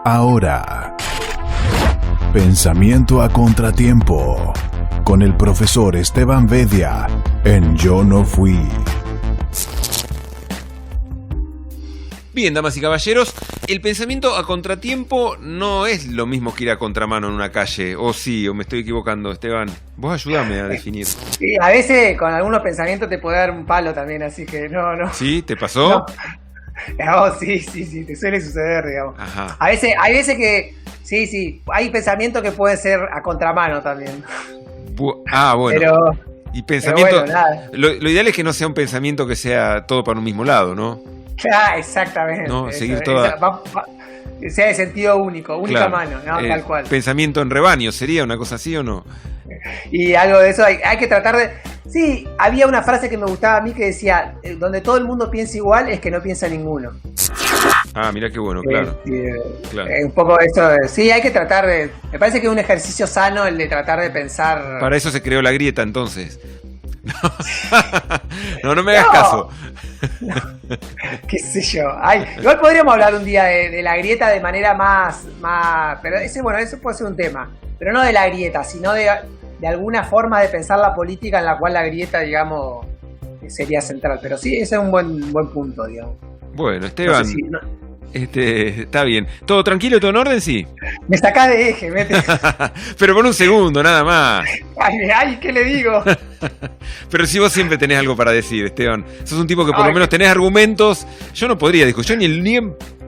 Ahora, pensamiento a contratiempo, con el profesor Esteban Vedia, en Yo No Fui. Bien, damas y caballeros, el pensamiento a contratiempo no es lo mismo que ir a contramano en una calle. O sí, o me estoy equivocando, Esteban. Vos ayúdame a definir. Sí, a veces con algunos pensamientos te puede dar un palo también, así que no. ¿Sí? ¿Te pasó? No. Oh, sí, te suele suceder, digamos. Ajá. Hay veces que, sí, hay pensamientos que pueden ser a contramano también. Bueno. Pero, y pensamiento, pero bueno, nada. Lo ideal es que no sea un pensamiento que sea todo para un mismo lado, ¿no? Ah, exactamente. No, seguir toda... sea de sentido único, única Claro. mano, ¿no? Tal cual. Pensamiento en rebaño, ¿sería una cosa así o no? Y algo de eso hay que tratar de... Sí, había una frase que me gustaba a mí que decía, donde todo el mundo piensa igual es que no piensa ninguno. Ah, mirá qué bueno, claro. Claro. Un poco eso, sí, hay que tratar de... Me parece que es un ejercicio sano el de tratar de pensar... Para eso se creó la grieta, entonces. No me hagas caso. No, qué sé yo. Igual podríamos hablar un día de la grieta de manera más... Pero eso puede ser un tema. Pero no de la grieta, sino de alguna forma de pensar la política en la cual la grieta, digamos, sería central. Pero sí, ese es un buen punto, digamos. Bueno, Esteban, no sé si, está bien. ¿Todo tranquilo, todo en orden? Sí. Me sacás de eje, mete. Pero por un segundo, nada más. Ay, ¿qué le digo? Pero si vos siempre tenés algo para decir, Esteban. Sos un tipo que por lo menos tenés argumentos. Yo no podría discutir,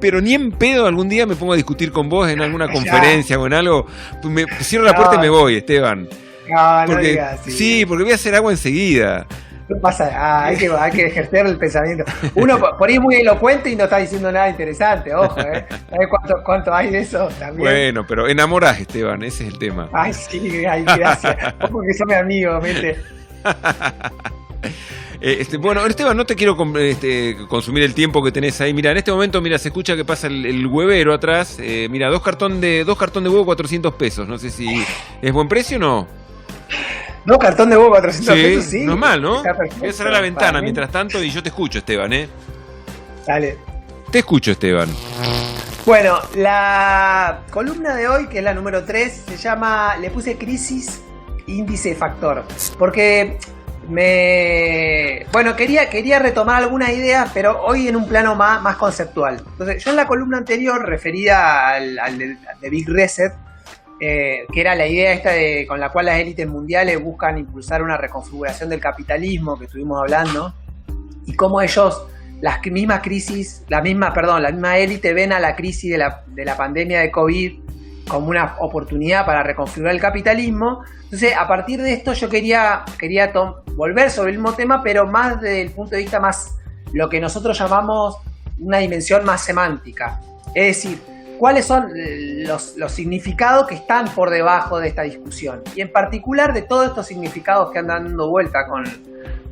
pero ni en pedo algún día me pongo a discutir con vos en alguna conferencia o en algo. Me cierro la puerta y me voy, Esteban. No digas así. Sí, porque voy a hacer agua enseguida. No pasa, hay que ejercer el pensamiento. Uno por ahí es muy elocuente y no está diciendo nada interesante, ojo, ¿Sabes cuánto hay de eso también? Bueno, pero enamorás, Esteban, ese es el tema. Ay, sí, gracias. Vos porque sos mi amigo, mente. Bueno, Esteban, no te quiero consumir el tiempo que tenés ahí. Mira, en este momento, se escucha que pasa el huevero atrás. Mira, dos cartón de huevo, 400 pesos. No sé si es buen precio o no. ¿No? Cartón de huevo, 400 pesos, sí. No es mal, ¿no? Voy a cerrar la ventana para mientras tanto y yo te escucho, Esteban, Dale. Te escucho, Esteban. Bueno, la columna de hoy, que es la número 3, se llama, le puse crisis, índice, factor. Porque quería retomar algunas ideas, pero hoy en un plano más conceptual. Entonces, yo en la columna anterior, referida al de Big Reset, que era la idea esta con la cual las élites mundiales buscan impulsar una reconfiguración del capitalismo que estuvimos hablando, y cómo ellos, la misma élite ven a la crisis de la pandemia de COVID como una oportunidad para reconfigurar el capitalismo. Entonces, a partir de esto yo quería volver sobre el mismo tema, pero más desde el punto de vista más lo que nosotros llamamos una dimensión más semántica. Es decir, ¿cuáles son los significados que están por debajo de esta discusión? Y en particular de todos estos significados que andan dando vuelta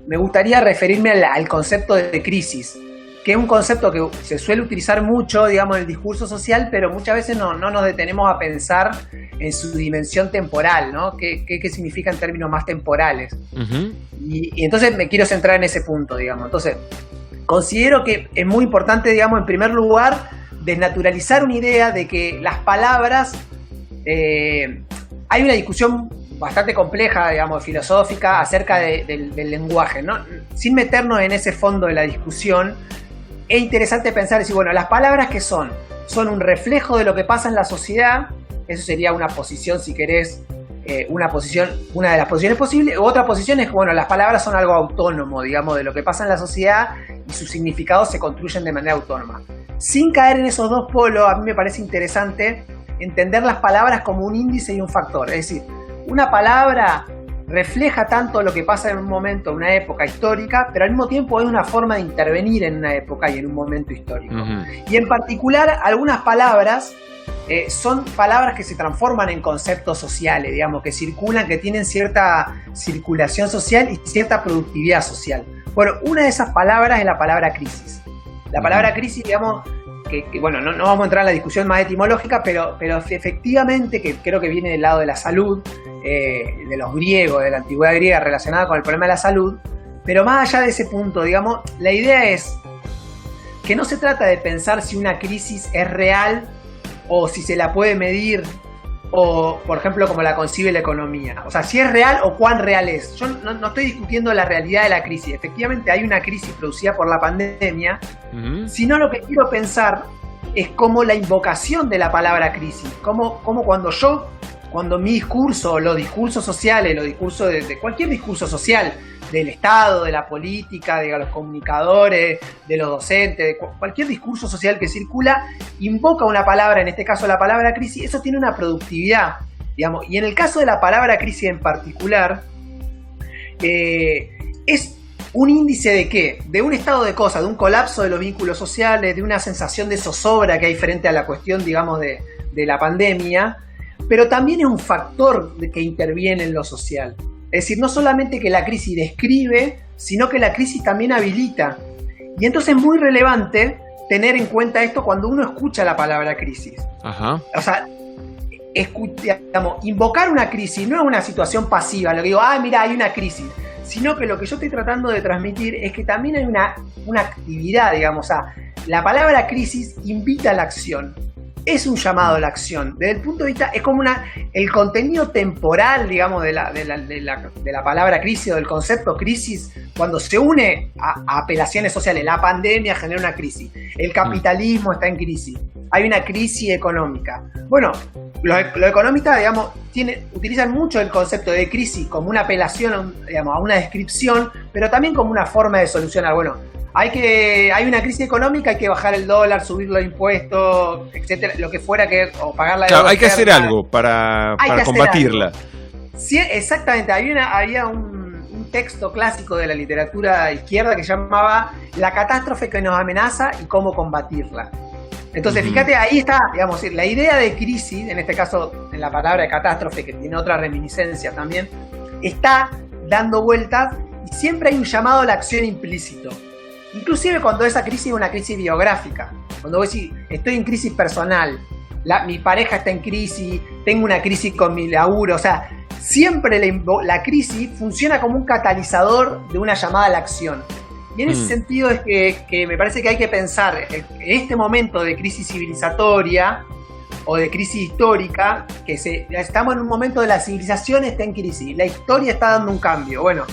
me gustaría referirme al concepto de crisis, que es un concepto que se suele utilizar mucho, digamos, en el discurso social, pero muchas veces no nos detenemos a pensar en su dimensión temporal, ¿no? ¿Qué significa en términos más temporales? Uh-huh. Y entonces me quiero centrar en ese punto, digamos. Entonces, considero que es muy importante, digamos, en primer lugar, desnaturalizar una idea de que las palabras... hay una discusión bastante compleja, digamos, filosófica acerca del lenguaje, ¿no? Sin meternos en ese fondo de la discusión, es interesante pensar, decir, bueno, las palabras ¿qué son? Son un reflejo de lo que pasa en la sociedad. Eso sería una posición, si querés, una de las posiciones posibles. Otra posición es que, bueno, las palabras son algo autónomo, digamos, de lo que pasa en la sociedad y sus significados se construyen de manera autónoma. Sin caer en esos dos polos, a mí me parece interesante entender las palabras como un índice y un factor. Es decir, una palabra refleja tanto lo que pasa en un momento, en una época histórica, pero al mismo tiempo es una forma de intervenir en una época y en un momento histórico. Uh-huh. Y en particular, algunas palabras son palabras que se transforman en conceptos sociales, digamos, que circulan, que tienen cierta circulación social y cierta productividad social. Bueno, una de esas palabras es la palabra crisis. La palabra crisis, digamos, que bueno, no vamos a entrar en la discusión más etimológica, pero efectivamente, que creo que viene del lado de la salud, de los griegos, de la antigüedad griega relacionada con el problema de la salud, pero más allá de ese punto, digamos, la idea es que no se trata de pensar si una crisis es real o si se la puede medir, o por ejemplo como la concibe la economía. O sea, si es real o cuán real es. Yo no estoy discutiendo la realidad de la crisis. Efectivamente hay una crisis producida por la pandemia, sino lo que quiero pensar es cómo la invocación de la palabra crisis, cómo cuando mi discurso, los discursos sociales, los discursos de cualquier discurso social, del Estado, de la política, de los comunicadores, de los docentes, de cualquier discurso social que circula, invoca una palabra, en este caso la palabra crisis, eso tiene una productividad, digamos. Y en el caso de la palabra crisis en particular, es un índice de ¿qué? De un estado de cosas, de un colapso de los vínculos sociales, de una sensación de zozobra que hay frente a la cuestión, digamos, de la pandemia, pero también es un factor que interviene en lo social. Es decir, no solamente que la crisis describe, sino que la crisis también habilita. Y entonces es muy relevante tener en cuenta esto cuando uno escucha la palabra crisis. Ajá. O sea, digamos, invocar una crisis no es una situación pasiva, lo que digo, mira, hay una crisis, sino que lo que yo estoy tratando de transmitir es que también hay una actividad, digamos, la palabra crisis invita a la acción. Es un llamado a la acción. Desde el punto de vista, es como el contenido temporal, digamos, de la palabra crisis o del concepto crisis, cuando se une a apelaciones sociales. La pandemia genera una crisis. El capitalismo está en crisis. Hay una crisis económica. Bueno, los economistas, digamos, utilizan mucho el concepto de crisis como una apelación, digamos, a una descripción, pero también como una forma de solucionar. Bueno, hay una crisis económica, hay que bajar el dólar, subir los impuestos, etcétera, lo que fuera, o pagar la deuda. Claro, hay que hacer algo para combatirla. Sí, exactamente. Había un texto clásico de la literatura izquierda que llamaba La catástrofe que nos amenaza y cómo combatirla. Entonces, fíjate, ahí está, digamos, la idea de crisis, en este caso en la palabra de catástrofe, que tiene otra reminiscencia también, está dando vueltas y siempre hay un llamado a la acción implícito. Inclusive cuando esa crisis es una crisis biográfica, cuando vos decís, estoy en crisis personal, mi pareja está en crisis, tengo una crisis con mi laburo, o sea, siempre la crisis funciona como un catalizador de una llamada a la acción. Y en ese sentido es que me parece que hay que pensar en este momento de crisis civilizatoria o de crisis histórica, estamos en un momento de la civilización está en crisis, la historia está dando un cambio. Bueno,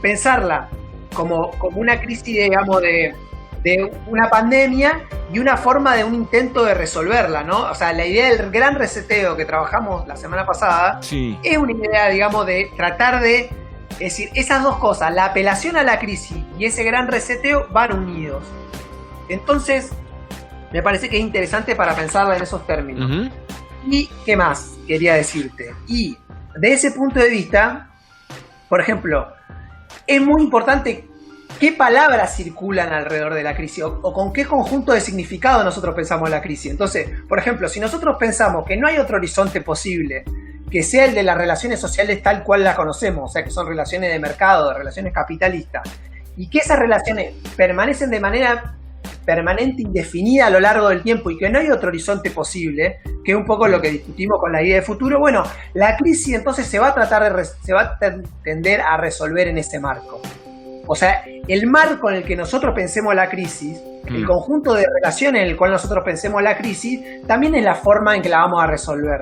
pensarla como una crisis, digamos, de una pandemia y una forma de un intento de resolverla, ¿no? O sea, la idea del gran reseteo que trabajamos la semana pasada es una idea, digamos, de tratar de... Es decir, esas dos cosas, la apelación a la crisis y ese gran reseteo van unidos. Entonces, me parece que es interesante para pensarla en esos términos. ¿Y qué más quería decirte? Y de ese punto de vista, por ejemplo, es muy importante qué palabras circulan alrededor de la crisis o con qué conjunto de significado nosotros pensamos la crisis. Entonces, por ejemplo, si nosotros pensamos que no hay otro horizonte posible que sea el de las relaciones sociales tal cual las conocemos, o sea, que son relaciones de mercado, de relaciones capitalistas, y que esas relaciones permanecen de manera permanente, indefinida a lo largo del tiempo y que no hay otro horizonte posible, que es un poco lo que discutimos con la idea de futuro, bueno, la crisis entonces se va a tender a resolver en ese marco. O sea, el marco en el que nosotros pensemos la crisis, el conjunto de relaciones en el cual nosotros pensemos la crisis, también es la forma en que la vamos a resolver.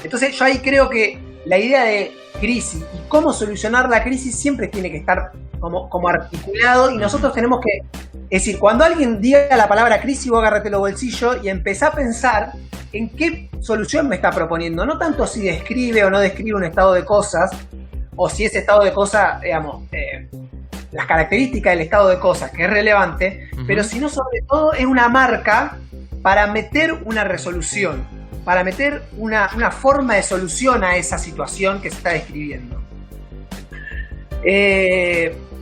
Entonces yo ahí creo que la idea de crisis y cómo solucionar la crisis siempre tiene que estar como articulado y nosotros tenemos que... Es decir, cuando alguien diga la palabra crisis, vos agárrate los bolsillos y empezá a pensar en qué solución me está proponiendo. No tanto si describe o no describe un estado de cosas, o si ese estado de cosas, digamos, las características del estado de cosas, que es relevante, pero sino sobre todo es una marca para meter una resolución, para meter una forma de solución a esa situación que se está describiendo.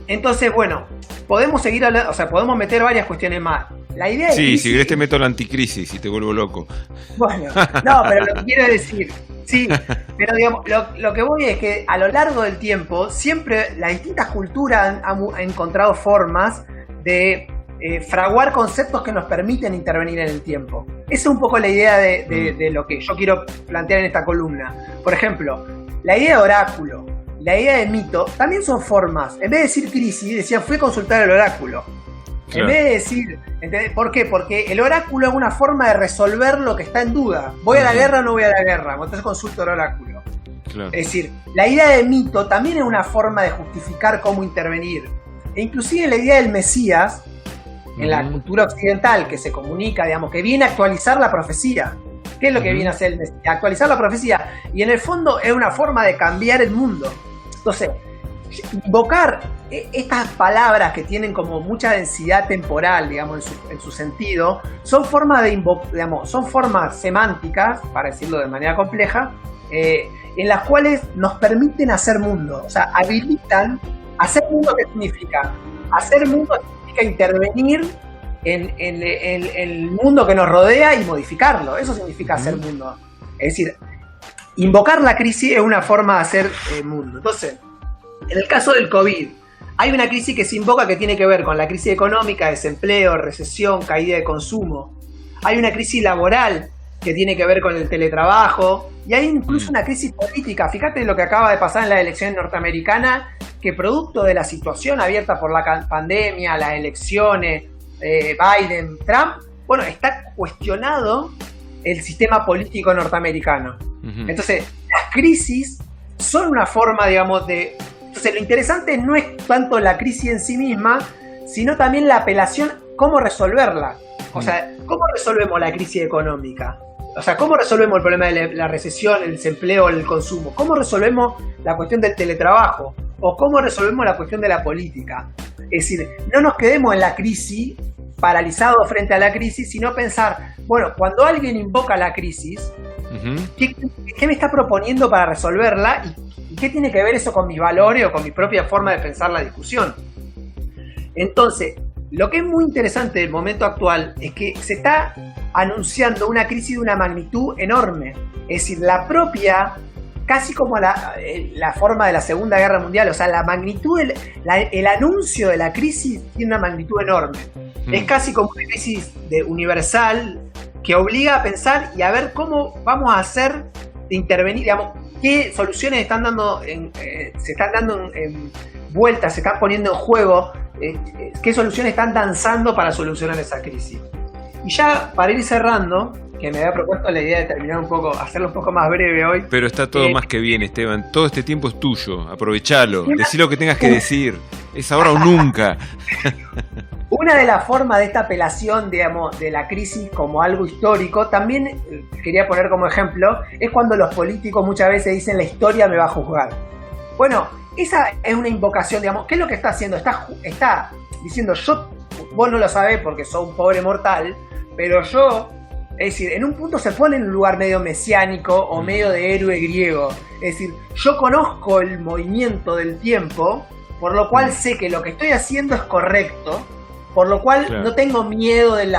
Entonces, bueno, podemos seguir hablando, o sea, podemos meter varias cuestiones más. La idea de crisis, si querés te meto la anticrisis y te vuelvo loco. Bueno, no, pero lo que quiero decir, sí, pero digamos, lo que voy es que a lo largo del tiempo, siempre las distintas culturas han encontrado formas de fraguar conceptos que nos permiten intervenir en el tiempo. Esa es un poco la idea de lo que yo quiero plantear en esta columna. Por ejemplo, la idea de oráculo, la idea de mito, también son formas. En vez de decir crisis, decían fui a consultar el oráculo. Claro. En vez de decir, ¿entendés? ¿Por qué? Porque el oráculo es una forma de resolver lo que está en duda. ¿Voy a la guerra o no voy a la guerra? Entonces consulto el oráculo. Claro. Es decir, la idea de mito también es una forma de justificar cómo intervenir. E inclusive la idea del Mesías, en la cultura occidental, que se comunica, digamos, que viene a actualizar la profecía. ¿Qué es lo que viene a hacer el Mesías? Actualizar la profecía. Y en el fondo es una forma de cambiar el mundo. Entonces, invocar estas palabras que tienen como mucha densidad temporal, digamos, en su sentido, son formas son formas semánticas, para decirlo de manera compleja, en las cuales nos permiten hacer mundo. O sea, habilitan hacer mundo. ¿Qué significa? Hacer mundo significa intervenir en el mundo que nos rodea y modificarlo. Eso significa hacer mundo. Es decir, invocar la crisis es una forma de hacer mundo. Entonces, en el caso del COVID, hay una crisis que se invoca que tiene que ver con la crisis económica, desempleo, recesión, caída de consumo. Hay una crisis laboral que tiene que ver con el teletrabajo. Y hay incluso una crisis política. Fíjate lo que acaba de pasar en las elecciones norteamericanas, que producto de la situación abierta por la pandemia, las elecciones, Biden, Trump, bueno, está cuestionado el sistema político norteamericano. Entonces, las crisis son una forma, digamos, de... Entonces, lo interesante no es tanto la crisis en sí misma, sino también la apelación, cómo resolverla. O sea, ¿cómo resolvemos la crisis económica? O sea, ¿cómo resolvemos el problema de la recesión, el desempleo, el consumo? ¿Cómo resolvemos la cuestión del teletrabajo? ¿O cómo resolvemos la cuestión de la política? Es decir, no nos quedemos en la crisis, paralizados frente a la crisis, sino pensar, bueno, cuando alguien invoca la crisis, ¿qué me está proponiendo para resolverla? ¿Y qué tiene que ver eso con mis valores o con mi propia forma de pensar la discusión? Entonces, lo que es muy interesante del momento actual es que se está anunciando una crisis de una magnitud enorme. Es decir, la propia, casi como la forma de la Segunda Guerra Mundial, o sea, la magnitud, el anuncio de la crisis tiene una magnitud enorme. Es casi como una crisis universal que obliga a pensar y a ver cómo vamos a hacer de intervenir, digamos, qué soluciones están dando se están dando en vueltas, se están poniendo en juego, qué soluciones están danzando para solucionar esa crisis. Y ya para ir cerrando, que me había propuesto la idea de terminar hacerlo un poco más breve hoy. Pero está todo más que bien, Esteban. Todo este tiempo es tuyo. Aprovechalo. Decí lo que tengas que decir. Es ahora o nunca. Una de las formas de esta apelación, digamos, de la crisis como algo histórico, también quería poner como ejemplo, es cuando los políticos muchas veces dicen la historia me va a juzgar. Bueno, esa es una invocación, digamos. ¿Qué es lo que está haciendo? Está diciendo, vos no lo sabés porque sos un pobre mortal, pero yo, es decir, en un punto se pone en un lugar medio mesiánico o medio de héroe griego. Es decir, yo conozco el movimiento del tiempo, por lo cual sé que lo que estoy haciendo es correcto, por lo cual no tengo miedo del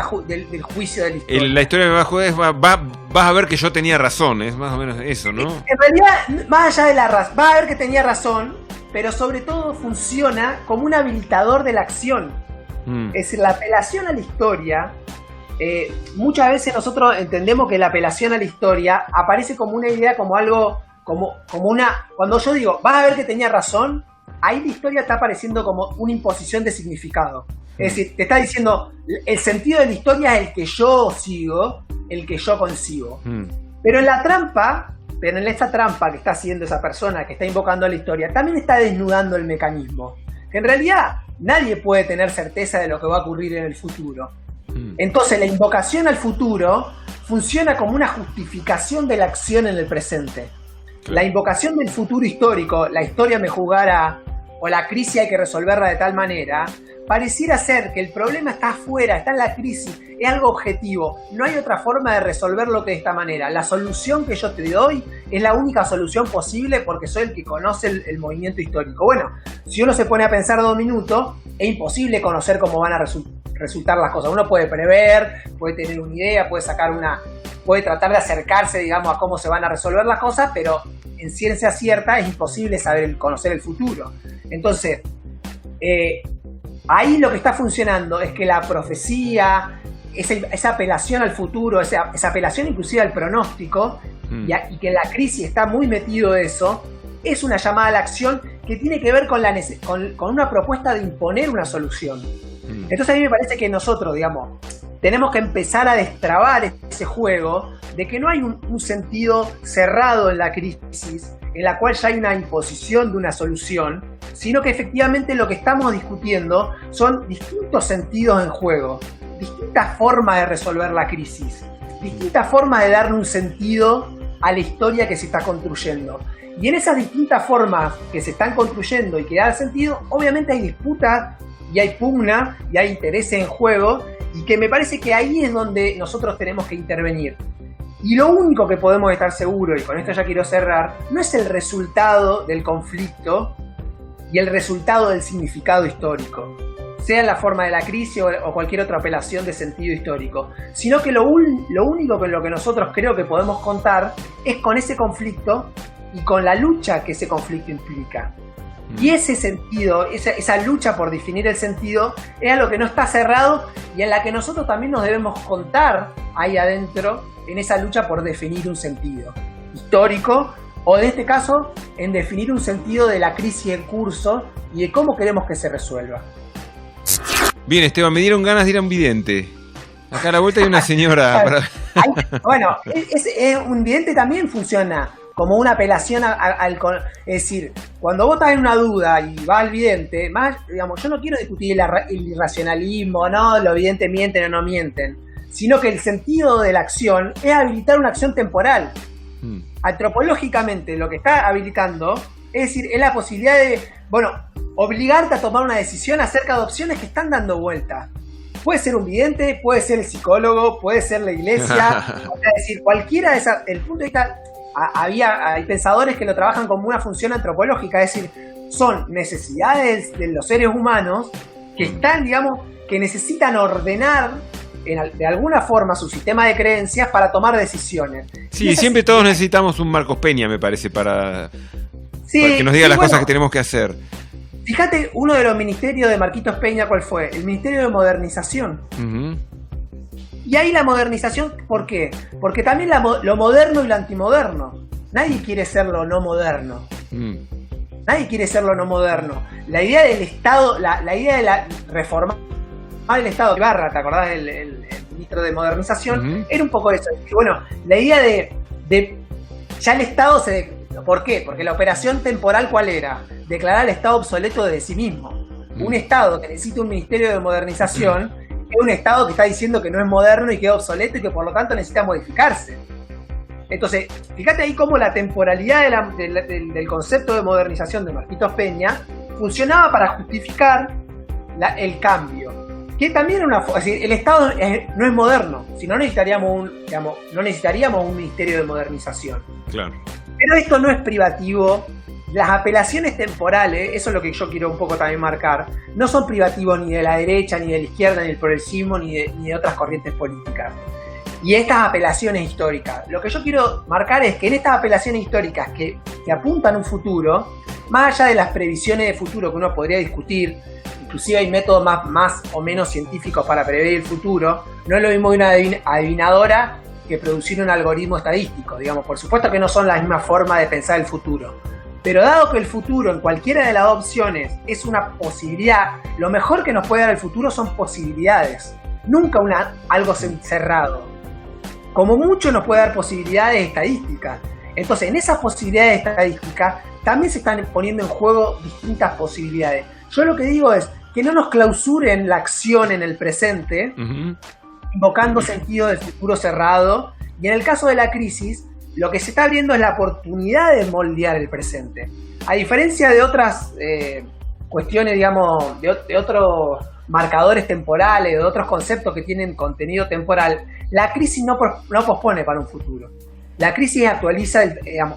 juicio de la historia. La historia me va a joder, vas a ver que yo tenía razón, es más o menos eso, ¿no? En realidad, más allá de la razón, vas a ver que tenía razón, pero sobre todo funciona como un habilitador de la acción. Es decir, la apelación a la historia, muchas veces nosotros entendemos que la apelación a la historia aparece como una idea, como algo, como una... Cuando yo digo, vas a ver que tenía razón, ahí la historia está apareciendo como una imposición de significado. Es decir, te está diciendo, el sentido de la historia es el que yo sigo, el que yo concibo. Pero en esta trampa que está haciendo esa persona que está invocando a la historia, también está desnudando el mecanismo. Que en realidad nadie puede tener certeza de lo que va a ocurrir en el futuro. Entonces la invocación al futuro funciona como una justificación de la acción en el presente. La invocación del futuro histórico, la historia me juzgará, o la crisis hay que resolverla de tal manera, pareciera ser que el problema está afuera, está en la crisis, es algo objetivo. No hay otra forma de resolverlo que de esta manera. La solución que yo te doy es la única solución posible porque soy el que conoce el movimiento histórico. Bueno, si uno se pone a pensar 2 minutos, es imposible conocer cómo van a resultar las cosas. Uno puede prever, puede tener una idea, puede tratar de acercarse, digamos, a cómo se van a resolver las cosas, pero en ciencia cierta es imposible conocer el futuro. Entonces, ahí lo que está funcionando es que la profecía, esa apelación al futuro, esa apelación inclusive al pronóstico, y que la crisis está muy metido eso, es una llamada a la acción que tiene que ver con una propuesta de imponer una solución. Entonces a mí me parece que nosotros, digamos, tenemos que empezar a destrabar ese juego de que no hay un sentido cerrado en la crisis, en la cual ya hay una imposición de una solución, sino que efectivamente lo que estamos discutiendo son distintos sentidos en juego, distintas formas de resolver la crisis, distintas formas de darle un sentido a la historia que se está construyendo. Y en esas distintas formas que se están construyendo y que dan sentido, obviamente hay disputa y hay pugna y hay intereses en juego, y que me parece que ahí es donde nosotros tenemos que intervenir. Y lo único que podemos estar seguros, y con esto ya quiero cerrar, no es el resultado del conflicto y el resultado del significado histórico, sea en la forma de la crisis o cualquier otra apelación de sentido histórico, sino que lo único con lo que nosotros creo que podemos contar es con ese conflicto y con la lucha que ese conflicto implica. Y ese sentido, esa lucha por definir el sentido, es a lo que no está cerrado y en la que nosotros también nos debemos contar ahí adentro, en esa lucha por definir un sentido histórico, o en este caso, en definir un sentido de la crisis en curso y de cómo queremos que se resuelva. Bien, Esteban, me dieron ganas de ir a un vidente. Acá a la vuelta hay una señora. Bueno, un vidente también funciona como una apelación es decir, cuando vos estás en una duda y va al vidente, más, digamos, yo no quiero discutir el irracionalismo, no, los videntes mienten o no mienten, sino que el sentido de la acción es habilitar una acción temporal. Antropológicamente, lo que está habilitando, es decir, es la posibilidad de, obligarte a tomar una decisión acerca de opciones que están dando vuelta. Puede ser un vidente, puede ser el psicólogo, puede ser la iglesia, es decir, cualquiera de esas, el punto de vista. Hay pensadores que lo trabajan como una función antropológica, es decir, son necesidades de los seres humanos que están, digamos, que necesitan ordenar de alguna forma su sistema de creencias para tomar decisiones. Sí, siempre todos necesitamos un Marcos Peña, me parece, para que nos diga las cosas que tenemos que hacer. Fíjate, uno de los ministerios de Marquitos Peña, ¿cuál fue? El Ministerio de Modernización. Y ahí la modernización, ¿por qué? Porque también lo moderno y lo antimoderno. Nadie quiere ser lo no moderno. Nadie quiere ser lo no moderno. La idea del Estado, la idea de reformar el Estado, Ibarra, ¿te acordás? El ministro de Modernización, era un poco eso. Bueno, la idea de ya el Estado ¿por qué? Porque la operación temporal, ¿cuál era? Declarar el Estado obsoleto de sí mismo. Un Estado que necesita un ministerio de modernización es un Estado que está diciendo que no es moderno y que es obsoleto y que por lo tanto necesita modificarse. Entonces, fíjate ahí cómo la temporalidad del concepto de modernización de Marquitos Peña funcionaba para justificar el cambio. Que también era es decir, el Estado no es moderno, si no necesitaríamos un ministerio de modernización. Claro. Pero esto no es privativo. Las apelaciones temporales, eso es lo que yo quiero un poco también marcar, no son privativos ni de la derecha, ni de la izquierda, ni del progresismo, ni de otras corrientes políticas. Y estas apelaciones históricas, lo que yo quiero marcar es que en estas apelaciones históricas que apuntan a un futuro, más allá de las previsiones de futuro que uno podría discutir, inclusive hay métodos más o menos científicos para prever el futuro, no es lo mismo de una adivinadora que producir un algoritmo estadístico, digamos. Por supuesto que no son la misma forma de pensar el futuro. Pero dado que el futuro en cualquiera de las opciones es una posibilidad, lo mejor que nos puede dar el futuro son posibilidades, nunca algo cerrado. Como mucho nos puede dar posibilidades estadísticas. Entonces, en esas posibilidades estadísticas también se están poniendo en juego distintas posibilidades. Yo lo que digo es que no nos clausuren la acción en el presente, invocando sentido del futuro cerrado, y en el caso de la crisis, lo que se está abriendo es la oportunidad de moldear el presente. A diferencia de otras cuestiones, digamos, de otros marcadores temporales, de otros conceptos que tienen contenido temporal, la crisis no pospone para un futuro. La crisis actualiza,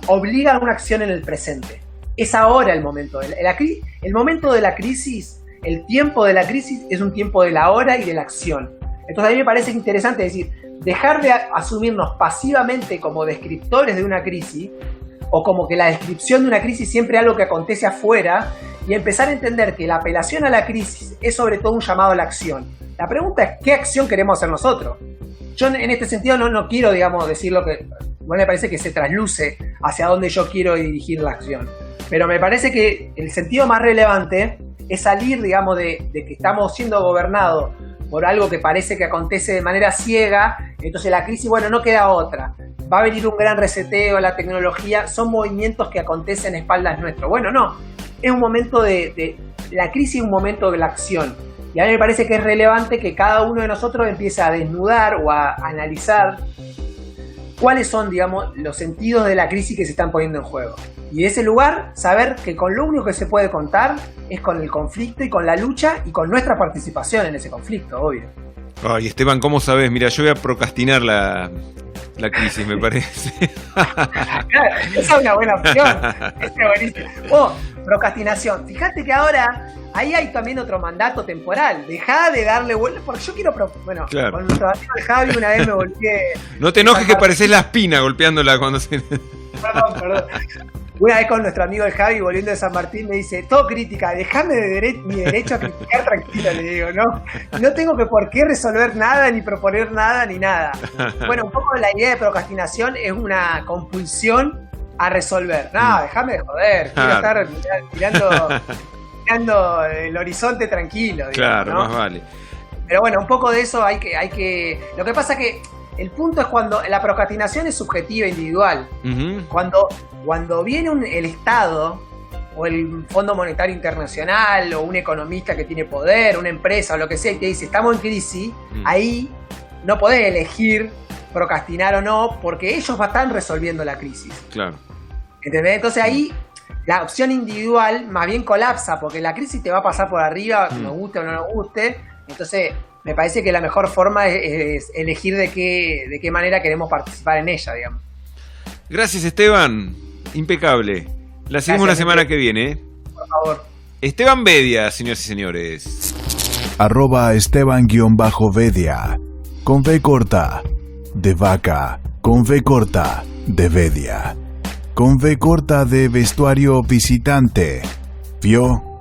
obliga a una acción en el presente. Es ahora el momento. El momento de la crisis, el tiempo de la crisis es un tiempo de la hora y de la acción. Entonces a mí me parece interesante decir, dejar de asumirnos pasivamente como descriptores de una crisis, o como que la descripción de una crisis siempre es algo que acontece afuera, y empezar a entender que la apelación a la crisis es sobre todo un llamado a la acción. La pregunta es, ¿qué acción queremos hacer nosotros? Yo en este sentido no quiero, digamos, decir lo que... Bueno, me parece que se trasluce hacia dónde yo quiero dirigir la acción. Pero me parece que el sentido más relevante es salir, digamos, de que estamos siendo gobernados por algo que parece que acontece de manera ciega. Entonces la crisis, bueno, no queda otra. Va a venir un gran reseteo, la tecnología, son movimientos que acontecen a espaldas nuestras. Bueno, no, es un momento la crisis es un momento de la acción. Y a mí me parece que es relevante que cada uno de nosotros empiece a desnudar o a analizar cuáles son, digamos, los sentidos de la crisis que se están poniendo en juego. Y de ese lugar, saber que con lo único que se puede contar es con el conflicto y con la lucha y con nuestra participación en ese conflicto, obvio. Ay, Esteban, ¿cómo sabes? Mira, yo voy a procrastinar la crisis, me parece. Claro, esa es una buena opción. Esa es buenísima. Procrastinación. Fíjate que ahora ahí hay también otro mandato temporal. Dejá de darle vuelta, porque yo quiero... Bueno, claro. Con nuestro amigo el Javi una vez me volteé... No te enojes que pareces la espina golpeándola cuando se... Perdón. Una vez con nuestro amigo el Javi, volviendo de San Martín, me dice, todo crítica, dejame mi derecho a criticar tranquilo, le digo, no tengo que por qué resolver nada, ni proponer nada, ni nada. Bueno, un poco la idea de procrastinación es una compulsión a resolver. No, déjame de joder, quiero estar mirando el horizonte tranquilo. Digamos, claro, ¿no? Más vale. Pero bueno, un poco de eso hay que... Lo que pasa que el punto es cuando la procrastinación es subjetiva, individual. Uh-huh. Cuando viene el Estado o el Fondo Monetario Internacional o un economista que tiene poder, una empresa o lo que sea, y te dice, estamos en crisis, ahí no podés elegir procrastinar o no, porque ellos están resolviendo la crisis. Claro. ¿Entendés? Entonces ahí la opción individual más bien colapsa, porque la crisis te va a pasar por arriba, nos guste o no nos guste. Entonces me parece que la mejor forma es elegir de qué manera queremos participar en ella, digamos. Gracias, Esteban. Impecable. La seguimos la semana que viene. Por favor. Esteban Bedia, señoras y señores. @Esteban_Bedia. Con V corta. De vaca. Con V corta. De Bedia. Con V corta de vestuario visitante. ¿Vio?